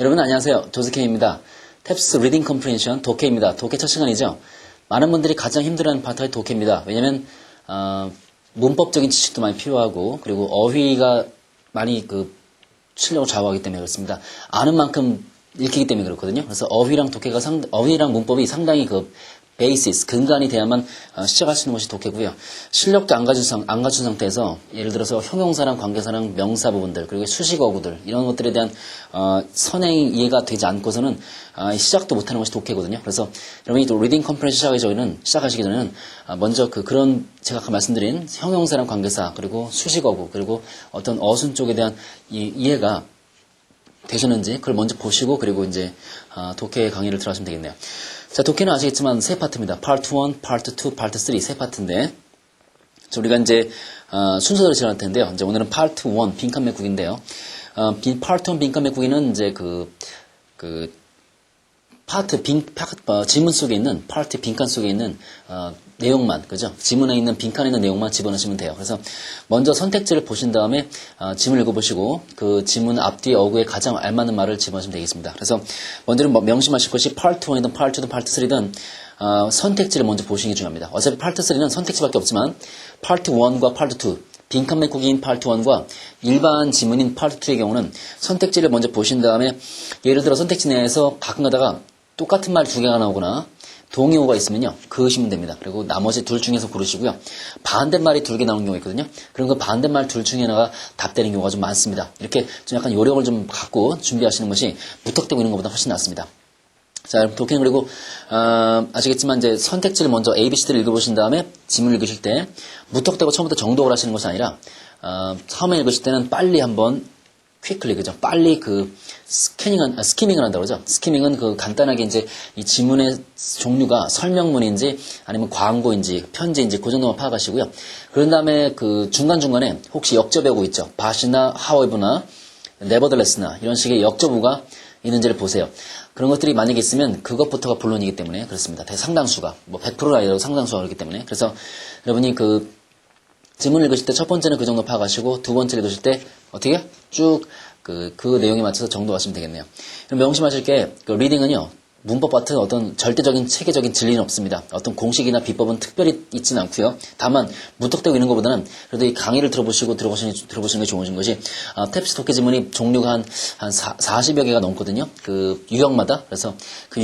여러분 안녕하세요. 조스케입니다. 탭스 리딩 컴프레hen션 독해입니다. 독해 첫 시간이죠. 많은 분들이 가장 힘들어하는 파트가 독해입니다. 왜냐면 문법적인 지식도 많이 필요하고 그리고 어휘가 많이 실력을 좌우하기 때문에 그렇습니다. 아는 만큼 읽히기 때문에 그렇거든요. 그래서 어휘랑 문법이 상당히 베이시스, 근간이 돼야만 시작할 수 있는 것이 독해고요. 실력도 안 가진 상태에서 예를 들어서 형용사랑 관계사랑 명사 부분들 그리고 수식어구들 이런 것들에 대한 선행이 이해가 되지 않고서는 시작도 못하는 것이 독해거든요. 그래서 여러분이 또 리딩 컴프레hen션 시작하시기 전에는 먼저 그런 제가 아까 말씀드린 형용사랑 관계사 그리고 수식어구 그리고 어떤 어순 쪽에 대한 이해가 되셨는지 그걸 먼저 보시고 그리고 이제 독해 강의를 들어가시면 되겠네요. 자, 독해는 아시겠지만 세 파트입니다. 파트 1, 파트 2, 파트 3 세 파트인데 우리가 이제 순서대로 진행할 텐데요. 이제 오늘은 파트 1 빈칸 메꾸기인데요. 파트 1 빈칸 메꾸기는 이제 지문 속에 있는 파트 빈칸 속에 있는 내용만, 그죠? 지문에 있는 빈칸에 있는 내용만 집어넣으시면 돼요. 그래서 먼저 선택지를 보신 다음에 지문을 읽어보시고 그 지문 앞뒤 어구에 가장 알맞는 말을 집어넣으시면 되겠습니다. 그래서 먼저는 명심하실 것이 파트 1이든 파트 2든 파트 3든 선택지를 먼저 보시는 게 중요합니다. 어차피 파트 3는 선택지밖에 없지만 파트 1과 파트 2 빈칸 메꾸기인 파트 1과 일반 지문인 파트 2의 경우는 선택지를 먼저 보신 다음에 예를 들어 선택지 내에서 가끔 가다가 똑같은 말 두 개가 나오거나 동의어가 있으면요, 그으시면 됩니다. 그리고 나머지 둘 중에서 고르시고요. 반대말이 두 개 나오는 경우가 있거든요. 그럼 그 반대말 둘 중에 하나가 답되는 경우가 좀 많습니다. 이렇게 좀 약간 요령을 좀 갖고 준비하시는 것이 무턱대고 있는 것보다 훨씬 낫습니다. 자, 여러분, 독해는 그리고, 아시겠지만, 이제 선택지를 먼저 A, B, C를 읽어보신 다음에 지문을 읽으실 때, 무턱대고 처음부터 정독을 하시는 것이 아니라, 처음에 읽으실 때는 빨리 한번, 퀵클릭, 그죠? 빨리 스키밍을 한다고 그러죠? 스키밍은 간단하게 이제 이 지문의 종류가 설명문인지 아니면 광고인지 편지인지 그 정도만 파악하시고요. 그런 다음에 중간중간에 혹시 역접어구 있죠? but이나 however나 nevertheless나 이런 식의 역접어구가 있는지를 보세요. 그런 것들이 만약에 있으면 그것부터가 본론이기 때문에 그렇습니다. 상당수가, 100%가 아니라도 상당수가 그렇기 때문에. 그래서 여러분이 지문을 읽으실 때 첫 번째는 그 정도 파악하시고 두 번째를 읽으실 때 어떻게 쭉 그 내용에 맞춰서 정독하시면 되겠네요. 그럼 명심하실 게 리딩은요. 문법 같은 어떤 절대적인 체계적인 진리는 없습니다. 어떤 공식이나 비법은 특별히 있지는 않고요. 다만 무턱대고 있는 것보다는 그래도 이 강의를 들어보시는 게 좋으신 것이 탭스 독해 지문이 종류가 한 40여 개가 넘거든요. 유형마다. 그래서 각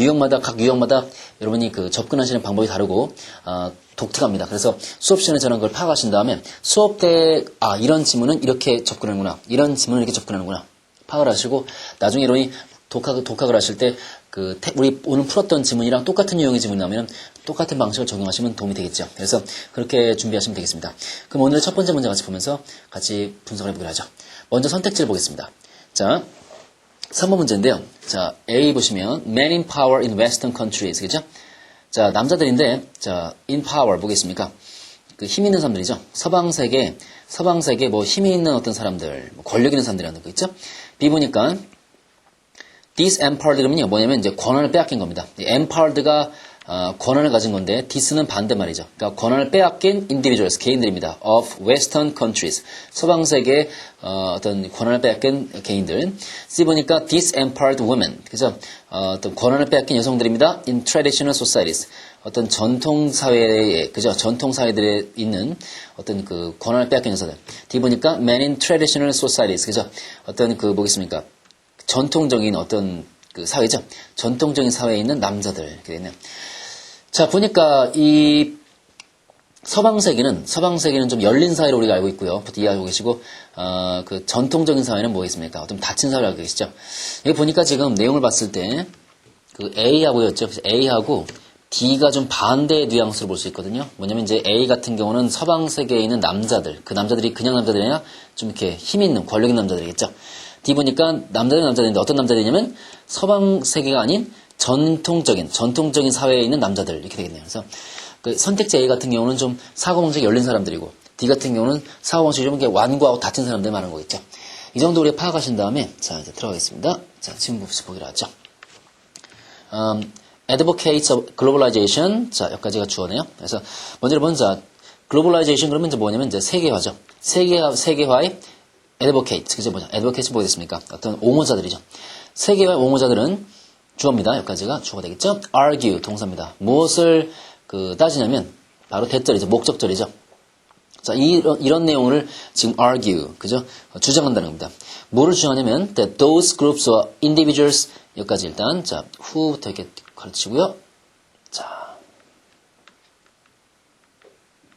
유형마다 여러분이 접근하시는 방법이 다르고 독특합니다. 그래서 수업 시간에 저는 그걸 파악하신 다음에 수업 때 이런 지문은 이렇게 접근하는구나. 이런 지문은 이렇게 접근하는구나. 파악을 하시고 나중에 여러분이 독학을 하실 때 우리 오늘 풀었던 지문이랑 똑같은 유형의 지문이 나오면 똑같은 방식을 적용하시면 도움이 되겠죠. 그래서 그렇게 준비하시면 되겠습니다. 그럼 오늘 첫 번째 문제 같이 보면서 같이 분석을 해보기로 하죠. 먼저 선택지를 보겠습니다. 자, 3번 문제인데요. 자, A 보시면 Men in power in western countries. 그죠? 자, 남자들인데, 자, in power 뭐겠습니까? 힘 있는 사람들이죠. 서방 세계 힘이 있는 어떤 사람들, 권력 있는 사람들이라는 거 있죠? B 보니까, disempowered는요, 뭐냐면 이제 권한을 빼앗긴 겁니다. empowered가 권한을 가진 건데, dis는 반대말이죠. 그러니까 권한을 빼앗긴 individuals, 개인들입니다. of western countries. 서방 세계의 어떤 권한을 빼앗긴 개인들. C 보니까 disempowered women. 그래서 어떤 권한을 빼앗긴 여성들입니다. in traditional societies. 어떤 전통사회에, 그죠? 전통사회들에 있는 어떤 권한을 빼앗긴 여성들. D 보니까 men in traditional societies. 그죠? 어떤 뭐겠습니까? 전통적인 어떤 사회죠. 전통적인 사회에 있는 남자들. 이렇게 되네요. 자, 보니까 이 서방 세계는 좀 열린 사회로 우리가 알고 있고요. 부터 이해하고 계시고, 전통적인 사회는 뭐겠습니까? 어떤 닫힌 사회로 알고 계시죠? 여기 보니까 지금 내용을 봤을 때, A하고였죠. 그래서 A하고 D가 좀 반대의 뉘앙스로 볼 수 있거든요. 뭐냐면 이제 A 같은 경우는 서방 세계에 있는 남자들, 그 남자들이 그냥 남자들이 아니라 좀 이렇게 힘 있는, 권력 있는 남자들이겠죠. D 보니까 남자들인데 어떤 남자들이냐면 서방 세계가 아닌 전통적인 사회에 있는 남자들 이렇게 되겠네요. 그래서 선택지 A 같은 경우는 좀 사고방식이 열린 사람들이고 D 같은 경우는 사고방식이 좀 이렇게 완고하고 닫힌 사람들 말하는 거겠죠. 이 정도 우리가 파악하신 다음에 자 이제 들어가겠습니다. 자 지금 보기로 하죠. Advocates of globalization. 자 여기까지가 주어네요. 그래서 먼저 globalization 그러면 이제 뭐냐면 이제 세계화죠. 세계화의 advocate, 그죠? 뭐죠? advocate이 뭐가 됐습니까? 어떤 옹호자들이죠. 세계화의 옹호자들은 주어입니다. 여기까지가 주어가 되겠죠? argue, 동사입니다. 무엇을 따지냐면, 바로 대절이죠. 목적절이죠. 자, 이런 내용을 지금 argue, 그죠? 주장한다는 겁니다. 뭐를 주장하냐면, that those groups or individuals, 여기까지 일단, 자, who부터 이렇게 가르치고요. 자,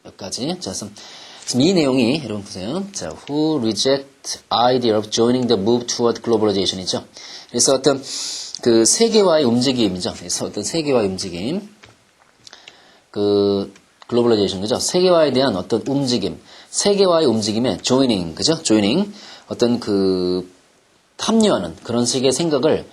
여기까지. 자, 지금 이 내용이, 여러분 보세요. 자, who reject idea of joining the move toward globalization이죠. 그래서 어떤 세계화의 움직임이죠. 그래서 어떤 세계화의 움직임. 글로벌라이제이션, 그죠? 세계화에 대한 어떤 움직임, 세계화의 움직임에 joining, 그죠? joining, 어떤 합류하는 그런 식의 생각을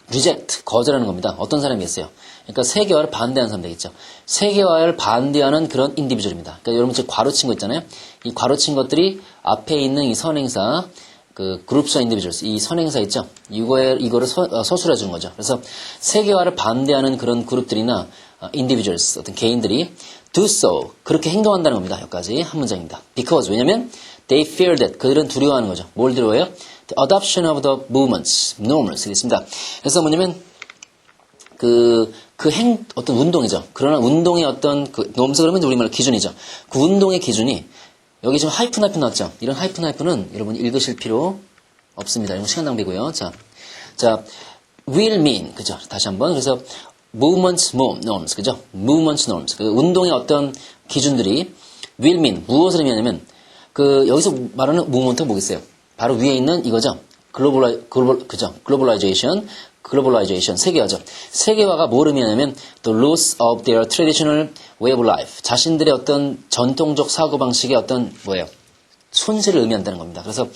reject, 거절하는 겁니다. 어떤 사람이 있어요? 그러니까 세계화를 반대하는 사람 되겠죠. 세계화를 반대하는 그런 인디비주얼입니다. 그러니까 여러분 지금 괄호친 거 있잖아요. 이 괄호친 것들이 앞에 있는 이 선행사, groups of individuals, 이 선행사 있죠? 이거를 서술해 주는 거죠. 그래서 세계화를 반대하는 그런 그룹들이나 individuals, 어떤 개인들이 do so, 그렇게 행동한다는 겁니다. 여기까지 한 문장입니다. because, 왜냐면 they fear that, 그들은 두려워하는 거죠. 뭘 두려워해요? The adoption of the movements, norms, 되겠습니다. 그래서 뭐냐면 어떤 운동이죠. 그러나 운동의 어떤 norms 그러면 우리말로 기준이죠. 그 운동의 기준이 여기 지금 하이픈 나왔죠. 이런 하이픈은 여러분 읽으실 필요 없습니다. 이건 시간 낭비고요. 자, will mean, 그죠? 다시 한번. 그래서 movement norms, 그죠? movement norms. 운동의 어떤 기준들이 will mean, 무엇을 의미하냐면, 여기서 말하는 movement가 뭐겠어요? 바로 위에 있는 이거죠? globalization, 세계화죠. 세계화가 뭘 의미하냐면, the loss of their traditional way of life. 자신들의 어떤 전통적 사고방식의 어떤, 손실을 의미한다는 겁니다. 그래서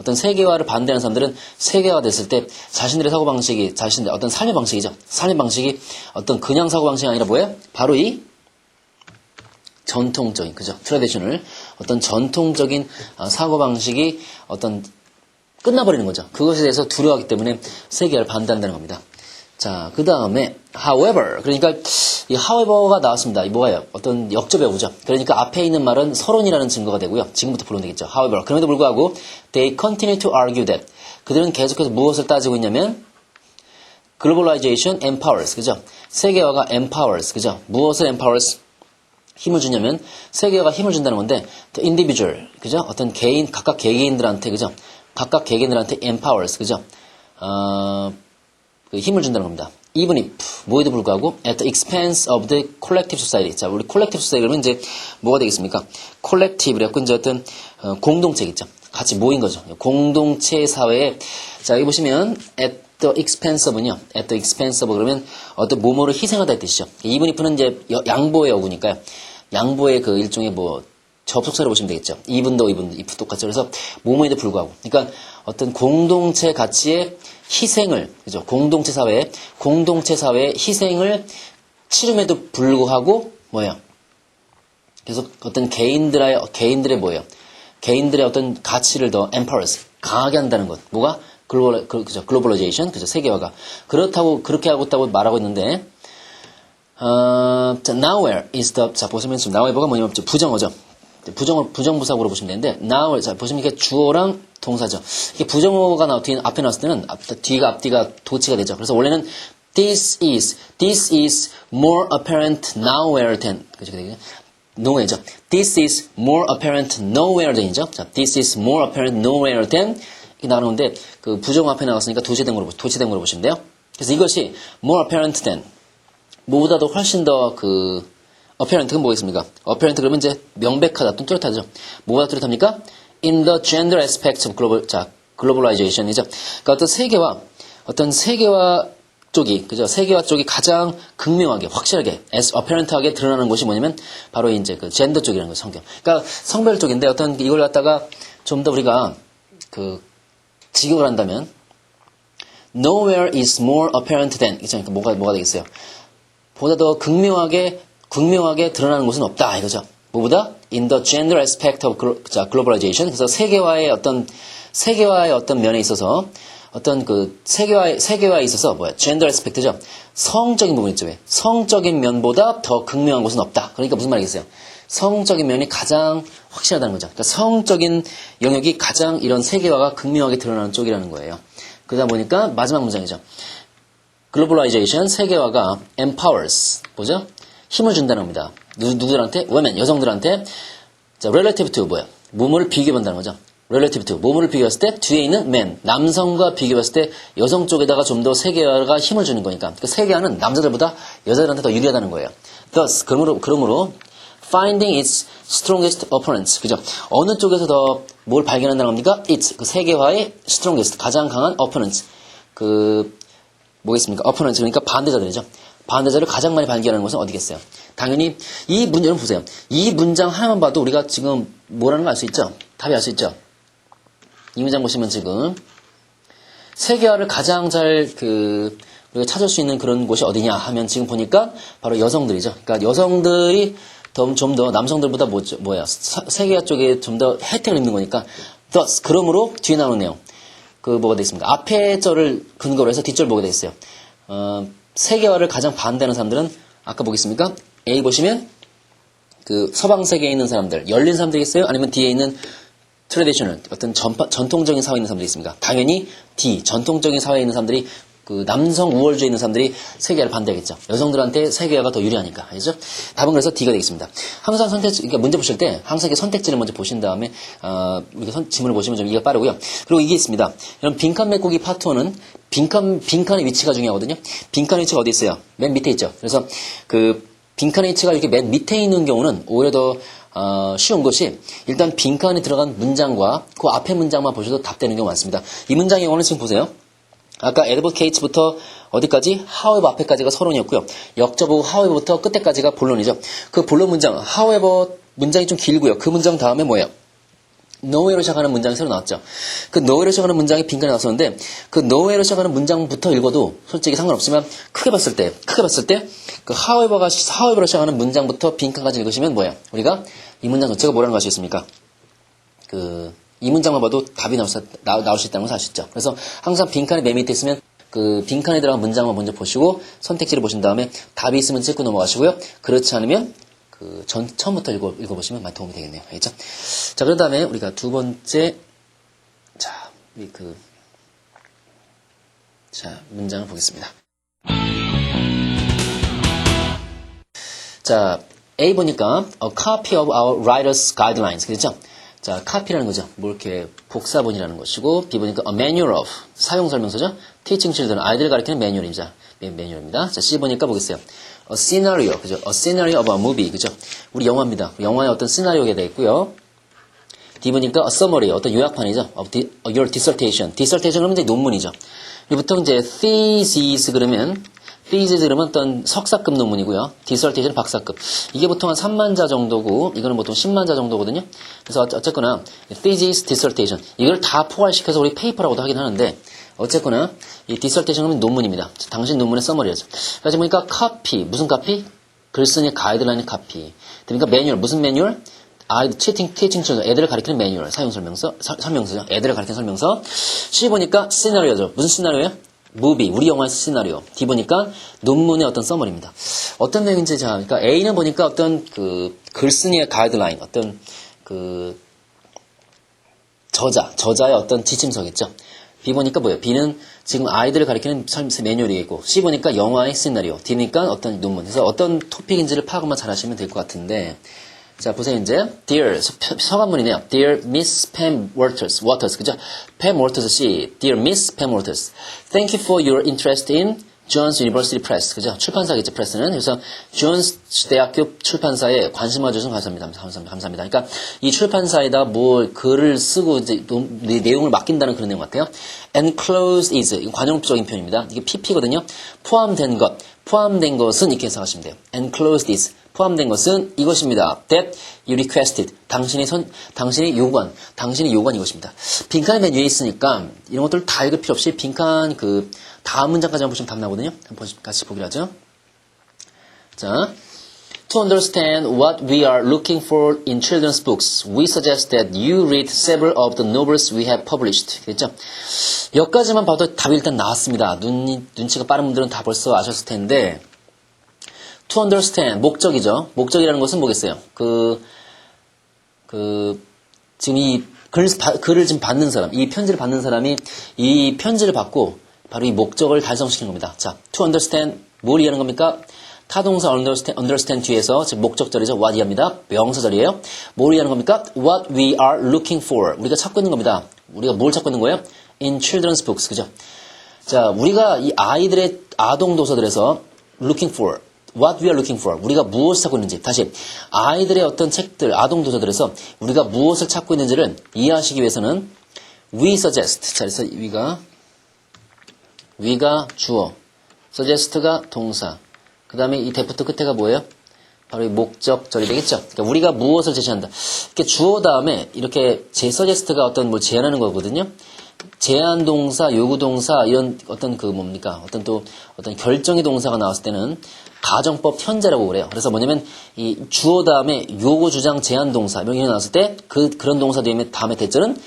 어떤 세계화를 반대하는 사람들은 세계화가 됐을 때 자신들의 사고방식이, 자신들의 어떤 삶의 방식이죠. 삶의 방식이 어떤 그냥 사고방식이 아니라 뭐예요? 바로 이 전통적인, 그죠? 트래디셔널, 어떤 전통적인 사고방식이 어떤 끝나버리는 거죠. 그것에 대해서 두려워하기 때문에 세계화를 반대한다는 겁니다. 자, 그 다음에 however, 그러니까 이 however가 나왔습니다. 이 뭐예요? 어떤 역접에 오죠. 그러니까 앞에 있는 말은 서론이라는 증거가 되고요. 지금부터 불러면 되겠죠. however, 그럼에도 불구하고 they continue to argue that, 그들은 계속해서 무엇을 따지고 있냐면 globalization empowers, 그죠? 세계화가 empowers, 그죠? 무엇을 empowers? 힘을 주냐면 세계화가 힘을 준다는 건데 the individual, 그죠? 어떤 개인, 각각 개개인들한테, 그죠? 각각 개개인들한테 empowers, 그죠? 힘을 준다는 겁니다. Even if, 뭐에도 불구하고, at the expense of the collective society. 자, 우리 collective society 그러면 이제 뭐가 되겠습니까? collective, 그래갖고 이제 어떤, 공동체 있죠. 같이 모인 거죠. 공동체 사회에, 자, 여기 보시면, at the expense of는요, at the expense of 그러면 어떤 뭐뭐를 희생하다 의 뜻이죠. even if는 이제 양보의 어구니까요. 양보의 일종의 접속사를 보시면 되겠죠. even도 if 똑같죠. 그래서 뭐뭐에도 불구하고. 그러니까 어떤 공동체 가치의 희생을, 그죠? 공동체 사회의 희생을 치름에도 불구하고, 그래서 어떤 개인들의 개인들의 어떤 가치를 더 empowers, 강하게 한다는 것. 뭐가? 글로벌라이제이션, 그죠? 세계화가. 그렇게 하고 있다고 말하고 있는데, 자, nowhere is the, 자, 보시면 지금 nowhere가 뭐냐면 부정어죠. 부정부사구로 보시면 되는데, now, 자, 보시면 이게 주어랑 동사죠. 이게 부정어가 앞에 나왔을 때는 앞뒤가 도치가 되죠. 그래서 원래는 this is more apparent nowhere than, 그죠? nowhere죠. This is more apparent nowhere than이죠. 자, this is more apparent nowhere than, 이렇게 나오는데, 부정어 앞에 나왔으니까 도치된 거로 보시면 돼요. 그래서 이것이 more apparent than, 뭐보다도 훨씬 더 apparent가 뭐겠습니까? apparent 그러면 이제 명백하다 또는 뚜렷하죠. 뭐가 뚜렷합니까? in the gender aspect of globalization이죠. 그러니까 어떤 세계화 쪽이, 그죠? 세계화 쪽이 가장 극명하게, 확실하게, apparent하게 드러나는 것이 뭐냐면 바로 이제 젠더 쪽이라는 거죠, 성경. 그러니까 성별 쪽인데 어떤 이걸 갖다가 좀 더 우리가 직역을 한다면 nowhere is more apparent than, 그러니까 뭐가 되겠어요? 보다 더 극명하게 드러나는 것은 없다 이거죠. 뭐보다? In the gender aspect of globalization. 그래서 세계화의 어떤 면에 있어서 어떤 세계화에 있어서 gender aspect죠. 성적인 부분 있죠. 왜? 성적인 면보다 더 극명한 것은 없다. 그러니까 무슨 말이겠어요? 성적인 면이 가장 확실하다는 거죠. 그러니까 성적인 영역이 가장 이런 세계화가 극명하게 드러나는 쪽이라는 거예요. 그러다 보니까 마지막 문장이죠. 글로벌라이제이션, 세계화가 empowers, 뭐죠? 힘을 준다는 겁니다. 누구들한테? women, 여성들한테. 자, relative to 뭐야? 뭐뭐를 비교해본다는 거죠. relative to, 뭐뭐를 비교했을 때 뒤에 있는 man, 남성과 비교했을 때 여성 쪽에다가 좀 더 세계화가 힘을 주는 거니까. 그 세계화는 남자들보다 여자들한테 더 유리하다는 거예요. thus, 그러므로 finding its strongest opponents, 그죠? 어느 쪽에서 더 뭘 발견한다는 겁니까? its, 그 세계화의 strongest, 가장 강한 opponents. 뭐겠습니까? opponents, 그러니까 반대자들이죠. 반대자를 가장 많이 발견하는 것은 어디겠어요? 당연히 여러분 보세요. 이 문장 하나만 봐도 우리가 지금 뭐라는 걸 알 수 있죠? 답이 알 수 있죠? 이 문장 보시면 지금 세계화를 가장 잘 우리가 찾을 수 있는 그런 곳이 어디냐 하면 지금 보니까 바로 여성들이죠. 그러니까 여성들이 좀 더 남성들보다 세계화 쪽에 좀 더 혜택을 입는 거니까 thus, 그러므로 뒤에 나오는 내용 뭐가 되어 있습니까? 앞에 절을 근거로 해서 뒷절 보게 되어 있어요. 세계화를 가장 반대하는 사람들은 아까 보겠습니까? A 보시면 서방 세계에 있는 사람들, 열린 사람들이겠어요? 아니면 뒤에 있는 트레디셔널, 어떤 전통적인 사회에 있는 사람들이 있습니까? 당연히 D, 전통적인 사회에 있는 사람들이 남성 우월주의에 있는 사람들이 세계화를 반대하겠죠. 여성들한테 세계화가 더 유리하니까. 알죠? 답은 그래서 D가 되겠습니다. 항상 그러니까 문제 보실 때 항상 선택지를 먼저 보신 다음에 우리가 지문을 보시면 좀 이해가 빠르고요. 그리고 이게 있습니다. 여러분 빈칸 메꾸기 파트 1은 빈칸의 위치가 중요하거든요. 빈칸의 위치가 어디 있어요? 맨 밑에 있죠. 그래서 빈칸의 위치가 이렇게 맨 밑에 있는 경우는 오히려 더 쉬운 것이 일단 빈칸에 들어간 문장과 그 앞에 문장만 보셔도 답되는 경우가 많습니다. 이 문장의 경우는 지금 보세요. 아까 advocate부터 어디까지? however 앞에까지가 서론이었고요. 역접하고 however부터 끝에까지가 본론이죠. 그 본론 문장, however 문장이 좀 길고요. 그 문장 다음에 뭐예요? nowhere로 시작하는 문장이 새로 나왔죠. 그 nowhere로 시작하는 문장이 빈칸에 나왔었는데 그 nowhere로 시작하는 문장부터 읽어도 솔직히 상관없지만 크게 봤을 때 그 however로 시작하는 문장부터 빈칸까지 읽으시면 뭐예요? 우리가 이 문장 전체가 뭐라는 거 아시겠습니까? 이 문장만 봐도 답이 나올 수 있다는 걸 아시죠? 그래서 항상 빈칸이 맨 밑에 있으면 빈칸에 들어간 문장만 먼저 보시고 선택지를 보신 다음에 답이 있으면 찍고 넘어가시고요. 그렇지 않으면 처음부터 읽어보시면 많이 도움이 되겠네요. 알겠죠? 자, 그 다음에 우리가 두 번째, 문장을 보겠습니다. 자, A 보니까 a copy of our writer's guidelines. 그렇죠? 자, copy라는 거죠. 뭐 이렇게 복사본이라는 것이고, B 보니까 a manual of 사용설명서죠. teaching children 아이들을 가르치는 매뉴얼입니다. 자, C 보니까 보겠어요. a scenario, 그죠? a scenario of a movie, 그죠? 우리 영화입니다. 영화의 어떤 시나리오가 되어 있고요. D 보니까 a summary, 어떤 요약판이죠. of your dissertation. dissertation 그러면 이제 논문이죠. 보통 이제 thesis 그러면 어떤 석사급 논문이고요. dissertation 박사급. 이게 보통 한 3만 자 정도고, 이거는 보통 10만 자 정도거든요. 그래서 어쨌거나, thesis, dissertation. 이걸 다 포괄시켜서 우리 페이퍼라고도 하긴 하는데, 어쨌거나, 이 dissertation은 논문입니다. 당신 논문의 서머리죠. 그래서 보니까 copy, 무슨 copy? 글쓰기 가이드라인의 copy. 그러니까 매뉴얼, 무슨 매뉴얼? teaching children, 애들을 가리키는 매뉴얼, 설명서죠. 애들을 가리키는 설명서. C 보니까 시나리오죠. 무슨 시나리오예요? 무비, 우리 영화의 시나리오. D 보니까 논문의 어떤 서머리입니다. 어떤 내용인지 그러니까 A는 보니까 어떤 글쓰기의 가이드라인, 어떤 저자의 어떤 지침서겠죠. B 보니까 뭐예요? B는 지금 아이들을 가리키는 매뉴얼이고, C 보니까 영화의 시나리오, D니까 어떤 논문. 그래서 어떤 토픽인지를 파악만 잘 하시면 될 것 같은데, 자, 보세요, 이제. Dear, 서간문이네요. Dear Miss Pam Waters, 그죠? Pam Waters 씨, Dear Miss Pam Waters. Thank you for your interest in Jones University Press, 그죠? 출판사겠죠, 프레스는. 그래서 존스 대학교 출판사에 관심을 주셔서 감사합니다. 그러니까 이 출판사에다 글을 쓰고 이제 내용을 맡긴다는 그런 내용 같아요. Enclosed is, 이건 관용적인 표현입니다. 이게 PP거든요. 포함된 것은 이렇게 해석하시면 돼요. Enclosed is. 포함된 것은 이것입니다. That you requested. 당신이 요구한 이것입니다. 빈칸이 맨 위에 있으니까 이런 것들 다 읽을 필요 없이 빈칸 다음 문장까지만 보시면 답 나오거든요. 한번 같이 보기로 하죠. 자, to understand what we are looking for in children's books, we suggest that you read several of the novels we have published. 그랬죠? 여기까지만 봐도 답이 일단 나왔습니다. 눈치가 빠른 분들은 다 벌써 아셨을 텐데, to understand, 목적이죠. 목적이라는 것은 뭐겠어요? 지금 이 글을 지금 받는 사람, 이 편지를 받는 사람이 이 편지를 받고 바로 이 목적을 달성시키는 겁니다. 자, to understand, 뭘 이해하는 겁니까? 타동사 understand 뒤에서 즉 목적절이죠. what 이해합니다. 명사절이에요. 뭘 이해하는 겁니까? what we are looking for. 우리가 찾고 있는 겁니다. 우리가 뭘 찾고 있는 거예요? in children's books. 그죠? 자, 우리가 이 아이들의 아동 도서들에서 looking for, what we are looking for, 우리가 무엇을 찾고 있는지, 다시 아이들의 어떤 책들, 아동 도서들에서 우리가 무엇을 찾고 있는지를 이해하시기 위해서는 we suggest, 자, 그래서 we가 주어, suggest가 동사, 그 다음에 이 데프트 끝에가 뭐예요? 바로 이 목적절이 되겠죠. 그러니까 우리가 무엇을 제시한다. 이렇게 주어 다음에 이렇게 suggest가 어떤 뭘 제안하는 거거든요. 제안 동사, 요구 동사 이런 어떤 어떤 결정의 동사가 나왔을 때는 가정법 현재라고 그래요. 그래서 뭐냐면 이 주어 다음에 요구 주장 제안 동사 이런 게 나왔을 때 그런 동사 다음에 대절은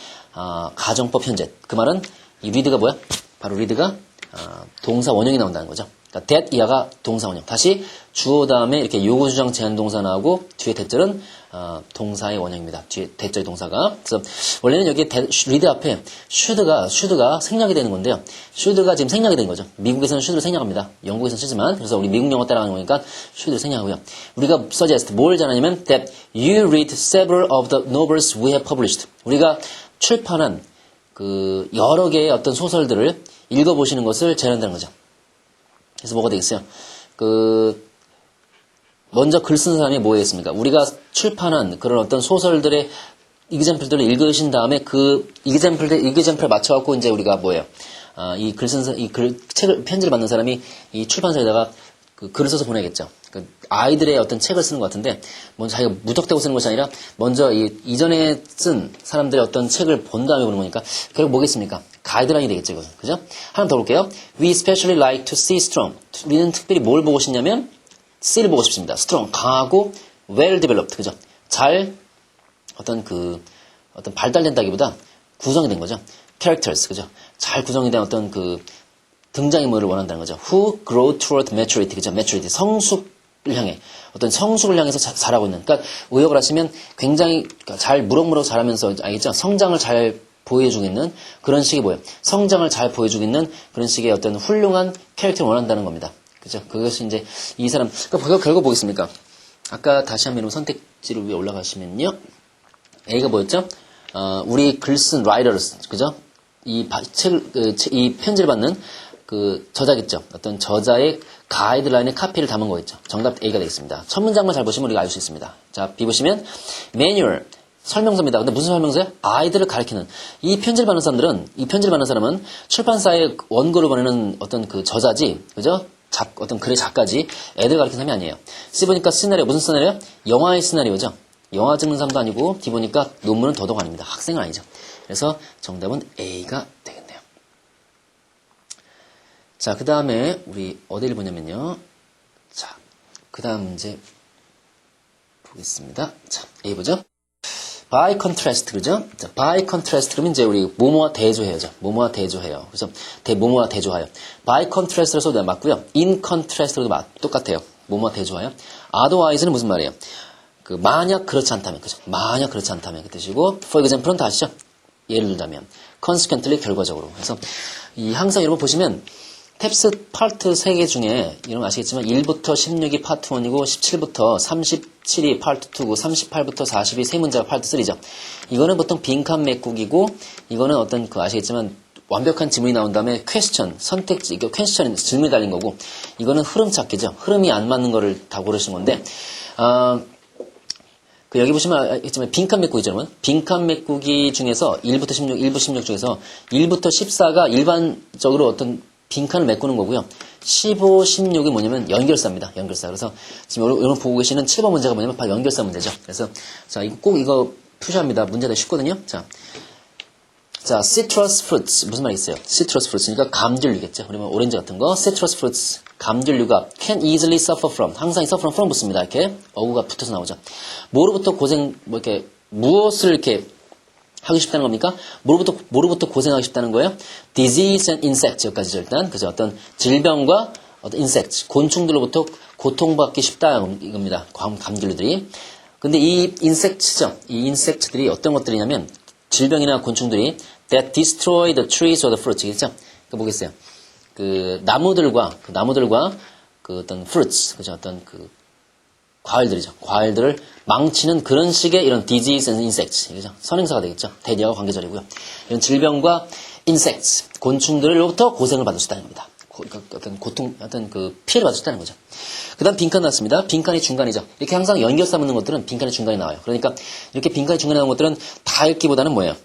가정법 현재. 그 말은 이 read가 뭐야? 바로 read가 동사 원형이 나온다는 거죠. 그러니까 that 이하가 동사 원형. 다시 주어 다음에 이렇게 요구 주장 제한 동사 나오고 뒤에 대절은 동사의 원형입니다. 뒤에 대절 동사가. 그래서 원래는 여기 read 앞에 should가 생략이 되는 건데요. should가 지금 생략이 된 거죠. 미국에서는 should를 생략합니다. 영국에서는 쓰지만 그래서 우리 미국 영어 따라가는 거니까 should를 생략하고요. 우리가 suggest 뭘 잘하냐면 that you read several of the novels we have published. 우리가 출판한 여러 개의 어떤 소설들을 읽어보시는 것을 제안한다는 거죠. 그래서 뭐가 되겠어요? 먼저 글 쓴 사람이 뭐겠습니까? 우리가 출판한 그런 어떤 소설들의 이그젬플들을 읽으신 다음에 그 이그젬플을 맞춰갖고 이제 우리가 뭐예요? 책을, 편지를 받는 사람이 이 출판사에다가 글을 써서 보내겠죠. 아이들의 어떤 책을 쓰는 것 같은데, 먼저 자기가 무턱대고 쓰는 것이 아니라, 먼저 이전에 쓴 사람들의 어떤 책을 본 다음에 보는 거니까, 결국 뭐겠습니까? 가이드라인이 되겠죠, 이것은. 그죠? 하나 더 볼게요. We especially like to see strong. 우리는 특별히 뭘 보고 싶냐면, C를 보고 싶습니다. strong, 강하고, well developed. 그죠? 어떤 발달된다기보다 구성이 된 거죠. characters. 그죠? 잘 구성이 된 어떤 등장인물을 원한다는 거죠. Who grow toward maturity. 그죠? maturity. 성숙을 향해. 어떤 성숙을 향해서 자라고 있는. 그러니까 의역을 하시면 굉장히 잘 무럭무럭 자라면서, 알겠죠? 성장을 잘 보여주고 있는 그런 식이 뭐예요? 성장을 잘 보여주고 있는 그런 식의 어떤 훌륭한 캐릭터를 원한다는 겁니다. 그죠? 그것이 이제 이 사람, 그러니까 결과 보겠습니까? 아까 다시 한번 선택지를 위에 올라가시면요. A가 뭐였죠? 우리 글 쓴 writers. 그죠? 이 편지를 받는 저자겠죠. 어떤 저자의 가이드라인의 카피를 담은 거겠죠. 정답 A가 되겠습니다. 첫 문장만 잘 보시면 우리가 알 수 있습니다. 자, B 보시면 매뉴얼 설명서입니다. 근데 무슨 설명서야? 아이들을 가르치는. 이 편지를 받는 사람은 출판사에 원고를 보내는 어떤 저자지, 그죠? 어떤 글의 작가지, 애들 가르치는 사람이 아니에요. C 보니까 시나리오, 무슨 시나리오? 영화의 시나리오죠. 영화 찍는 사람도 아니고, D 보니까 논문은 더더욱 아닙니다. 학생은 아니죠. 그래서 정답은 A가 되겠네요. 자, 그 다음에 우리 어디를 보냐면요. 자, 그 다음 문제 보겠습니다. 자, A 보죠. by contrast, 그죠? 자, by contrast 그러면 이제 우리 뭐뭐와 대조해야죠. 뭐뭐와 대조해요. 그래서 뭐뭐와 대조하여. by contrast로도 맞고요. in contrast로도 똑같아요. 뭐뭐와 대조하여. otherwise는 무슨 말이에요? 만약 그렇지 않다면, 그죠? 만약 그렇지 않다면 그 뜻이고, for example는 다 아시죠? 예를 들자면, consequently 결과적으로. 그래서 항상 여러분 보시면 탭스 파트 3개 중에 이런 거 아시겠지만 1부터 16이 파트 1이고 17부터 37이 파트 2고 38부터 40이 세 문제가 파트 3죠. 이거는 보통 빈칸 맥국이고 이거는 어떤 아시겠지만 완벽한 지문이 나온 다음에 퀘스천, 선택지, 이거 퀘스천이 질문이 달린 거고 이거는 흐름 찾기죠. 흐름이 안 맞는 거를 다 고르신 건데 여기 보시면 알겠지만 빈칸 맥국이죠, 여러분. 빈칸 맥국이 중에서 1부터 16, 1부 16 중에서 1부터 14가 일반적으로 어떤 빈칸을 메꾸는 거고요. 15, 16이 뭐냐면 연결사입니다. 연결사. 그래서 지금 여러분 보고 계시는 7번 문제가 뭐냐면 바로 연결사 문제죠. 그래서 자, 이거 표시합니다. 문제가 쉽거든요. 자, citrus fruits 무슨 말이 있어요? citrus fruits니까 감귤류겠죠. 그러면 오렌지 같은 거. citrus fruits 감귤류가 can easily suffer from 항상 suffer from 붙습니다. 이렇게 어구가 붙어서 나오죠. 뭐로부터 무엇을 이렇게 하기 쉽다는 겁니까? 뭐로부터 고생하기 쉽다는 거예요? disease and insect 여기까지죠, 일단. 그죠? 어떤 질병과 어떤 insect, 곤충들로부터 고통받기 쉽다 이겁니다. 감귤류들이. 근데 이 인섹트죠. 이 인섹트들이 어떤 것들이냐면 질병이나 곤충들이 that destroy the trees or the fruits. 그렇죠? 그 뭐겠어요? 그 나무들과 그 어떤 fruits, 그죠? 어떤 그 과일들이죠. 과일들을 망치는 그런 식의 이런 disease and insects. 그죠? 선행사가 되겠죠. 대리하고 관계절이고요. 이런 질병과 insects, 곤충들로부터 고생을 받을 수 있다는 겁니다. 어떤 그 피해를 받을 수 있다는 거죠. 그 다음 빈칸 나왔습니다. 빈칸이 중간이죠. 이렇게 항상 연결 쌓는 것들은 빈칸이 중간에 나와요. 그러니까 이렇게 빈칸이 중간에 나온 것들은 다 읽기보다는 뭐예요?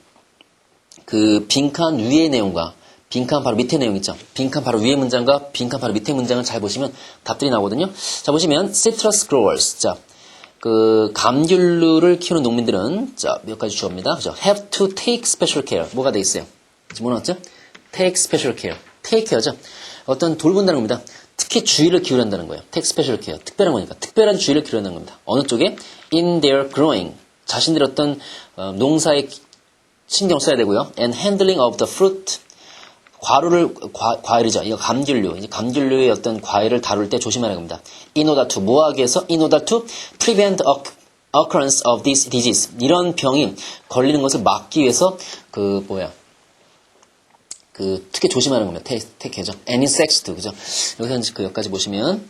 그 빈칸 위의 내용과 빈칸 바로 밑에 내용 있죠. 빈칸 바로 위의 문장과 빈칸 바로 밑에 문장을 잘 보시면 답들이 나오거든요. 자, 보시면 citrus growers. 자, 그 감귤류를 키우는 농민들은 자, 몇 가지 주어입니다. 그죠? have to take special care. 뭐가 돼 있어요? 지금 뭐 나왔죠? take special care. take care죠. 어떤 돌본다는 겁니다. 특히 주의를 기울인다는 거예요. take special care. 특별한 거니까. 특별한 주의를 기울인다는 겁니다. 어느 쪽에? in their growing. 자신들의 어떤 농사에 신경 써야 되고요. and handling of the fruit. 과일이죠. 이거 감귤류. 이제 감귤류의 어떤 과일을 다룰 때 조심하는 겁니다. in order to, 뭐 하기 위해서? in order to prevent occurrence of this disease. 이런 병이 걸리는 것을 막기 위해서, 특히 조심하는 겁니다. 택해죠. and insects도, 그죠? 여기서 이제 여기까지 보시면,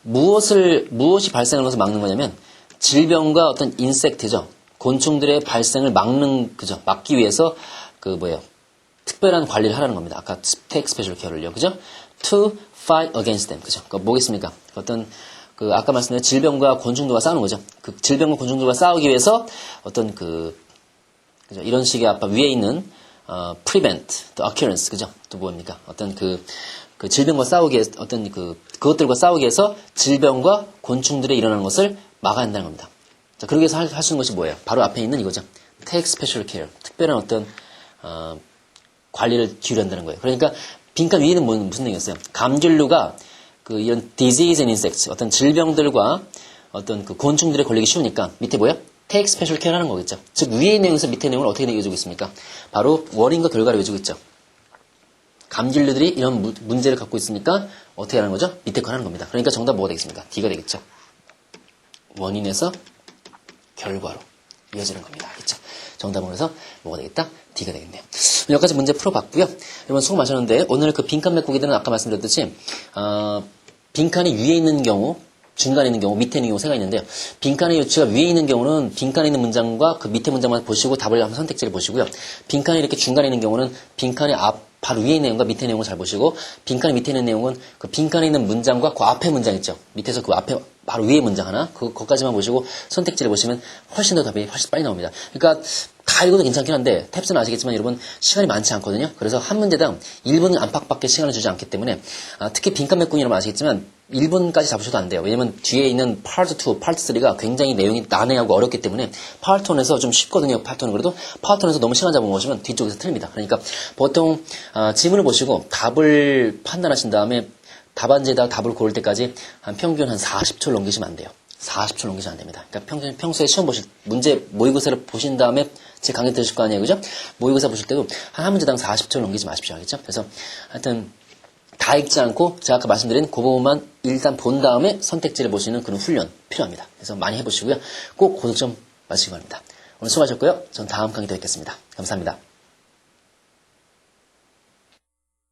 무엇이 발생하는 것을 막는 거냐면, 질병과 어떤 인섹트죠. 곤충들의 발생을 막기 위해서, 특별한 관리를 하라는 겁니다. 아까 take special care를요. 그죠? to fight against them. 그죠? 뭐겠습니까? 어떤, 아까 말씀드린 질병과 곤충들과 싸우는 거죠. 그 질병과 곤충들과 싸우기 위해서 어떤 그죠? 이런 식의 아까 위에 있는, prevent the occurrence. 그죠? 또 뭡니까? 어떤 그 질병과 싸우기 위해서, 그것들과 싸우기 위해서 질병과 곤충들이 일어나는 것을 막아야 한다는 겁니다. 자, 그러기 위해서 할 수 있는 것이 뭐예요? 바로 앞에 있는 이거죠. take special care. 특별한 어떤, 관리를 기울인다는 거예요. 그러니까 빈칸 위에는 무슨 얘기였어요? 감귤류가 이런 disease and insects, 어떤 질병들과 어떤 그 곤충들에 걸리기 쉬우니까 밑에 뭐야? take special care 하는 거겠죠. 즉 위의 내용에서 밑에 내용을 어떻게 이어주고 있습니까? 바로 원인과 결과를 이어주고 있죠. 감귤류들이 이런 문제를 갖고 있으니까 어떻게 하는 거죠? 밑에 거 하는 겁니다. 그러니까 정답 뭐가 되겠습니까? D가 되겠죠. 원인에서 결과로 이어지는 겁니다. 그렇죠? 정답은 그래서 뭐가 되겠다? D가 되겠네요. 여기까지 문제 풀어봤고요. 여러분 수고 많으셨는데 오늘 그 빈칸 메꾸기들은 아까 말씀드렸듯이 빈칸이 위에 있는 경우, 중간에 있는 경우, 밑에 있는 경우 세가 있는데요. 빈칸의 위치가 위에 있는 경우는 빈칸에 있는 문장과 그 밑에 문장만 보시고 답을 한번 선택지를 보시고요. 빈칸이 이렇게 중간에 있는 경우는 빈칸의 바로 위에 있는 내용과 밑에 내용을 잘 보시고 빈칸의 밑에 있는 내용은 그 빈칸에 있는 문장과 그 앞에 문장 있죠. 밑에서 그 앞에 바로 위에 문장 하나 그것까지만 보시고 선택지를 보시면 훨씬 더 답이 훨씬 빨리 나옵니다. 그러니까 다 읽어도 괜찮긴 한데 탭스는 아시겠지만 여러분 시간이 많지 않거든요. 그래서 한 문제당 1분 안팎밖에 시간을 주지 않기 때문에 특히 빈칸 메꾸기 여러분 아시겠지만 1분까지 잡으셔도 안 돼요. 왜냐면 뒤에 있는 파트 2, 파트 3가 굉장히 내용이 난해하고 어렵기 때문에 파트 1에서 좀 쉽거든요. 파트 1은 그래도 파트 1에서 너무 시간 잡아보시면 뒤쪽에서 틀립니다. 그러니까 보통 지문을 보시고 답을 판단하신 다음에 답안지에다 답을 고를 때까지 평균 한 40초를 넘기시면 안 돼요. 40초를 넘기시면 안 됩니다. 그러니까 평소에 시험 보실 문제 모의고사를 보신 다음에 제 강의 들으실 거 아니에요, 그죠? 모의고사 보실 때도 한 문제당 40초를 넘기지 마십시오, 알겠죠? 그래서 하여튼 다 읽지 않고 제가 아까 말씀드린 그 부분만 일단 본 다음에 선택지를 보시는 그런 훈련 필요합니다. 그래서 많이 해보시고요. 꼭 고득점 맞으시기 바랍니다. 오늘 수고하셨고요. 전 다음 강의 또 뵙겠습니다. 감사합니다.